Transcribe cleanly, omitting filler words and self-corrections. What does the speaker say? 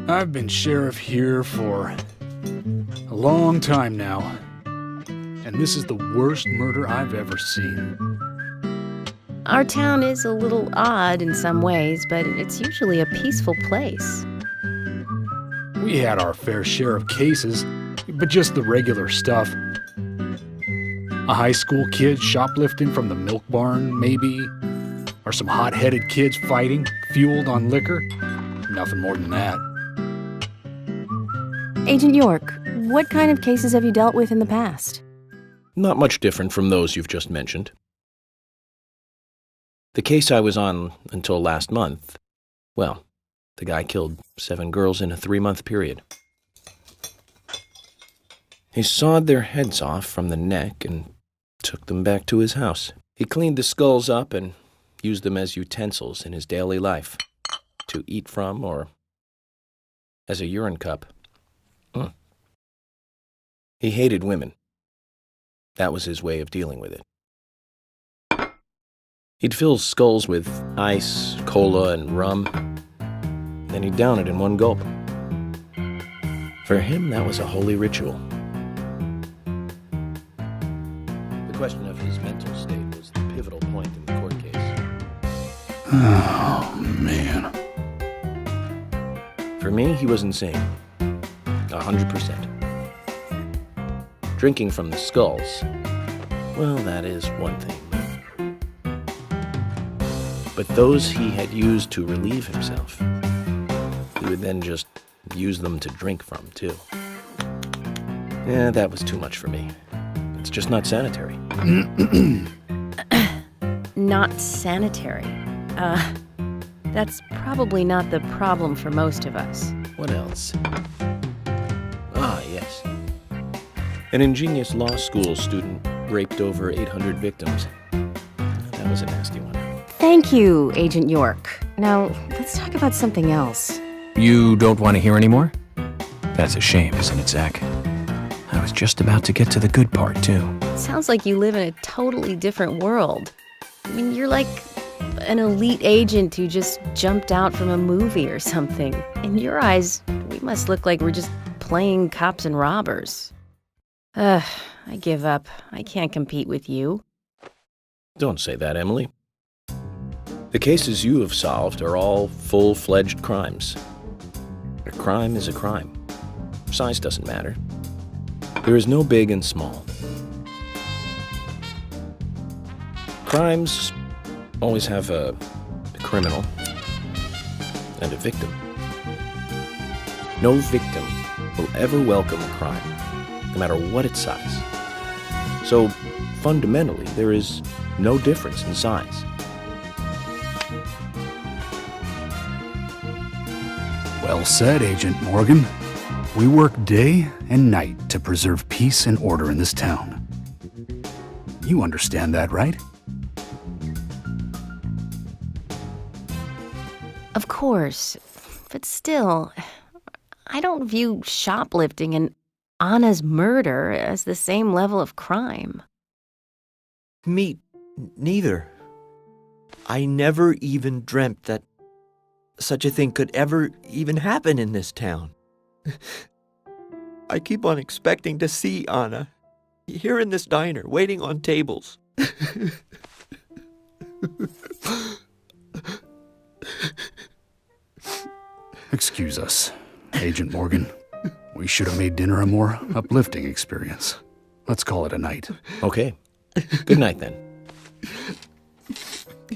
I've been sheriff here for a long time now, and this is the worst murder I've ever seen. Our town is a little odd in some ways, but it's usually a peaceful place. We had our fair share of cases, but just the regular stuff. A high school kid shoplifting from the milk barn, maybe? Or some hot-headed kids fighting, fueled on liquor? Nothing more than that. Agent York, what kind of cases have you dealt with in the past? Not much different from those you've just mentioned. The case I was on until last month, well, the guy killed 7 girls in a 3-month period. He sawed their heads off from the neck and took them back to his house. He cleaned the skulls up and used them as utensils in his daily life, to eat from or as a urine cup. He hated women. That was his way of dealing with it. He'd fill skulls with ice, cola, and rum, then he'd down it in one gulp. For him, that was a holy ritual. The question of his mental state was the pivotal point in the court case. Oh, man. For me, he was insane. 100%. Drinking from the skulls, well, that is one thing. But those he had used to relieve himself, he would then just use them to drink from, too. Yeah, that was too much for me. It's just not sanitary. Not sanitary. That's probably not the problem for most of us. What else? Ah, yes. An ingenious law school student raped over 800 victims. That was a nasty one. Thank you, Agent York. Now, let's talk about something else. You don't want to hear anymore? That's a shame, isn't it, Zach? I was just about to get to the good part, too. Sounds like you live in a totally different world. I mean, you're like an elite agent who just jumped out from a movie or something. In your eyes, we must look like we're just playing cops and robbers. I give up. I can't compete with you. Don't say that, Emily. The cases you have solved are all full-fledged crimes. A crime is a crime. Size doesn't matter. There is no big and small. Crimes always have a criminal and a victim. No victim will ever welcome a crime, no matter what its size. So, fundamentally, there is no difference in size. Well said, Agent Morgan. We work day and night to preserve peace and order in this town. You understand that, right? Of course, but still, I don't view shoplifting and Anna's murder as the same level of crime. Me neither. I never even dreamt that such a thing could ever even happen in this town. I keep on expecting to see Anna here in this diner, waiting on tables. Excuse us, Agent Morgan. We should have made dinner a more uplifting experience. Let's call it a night. Okay. Good night, then.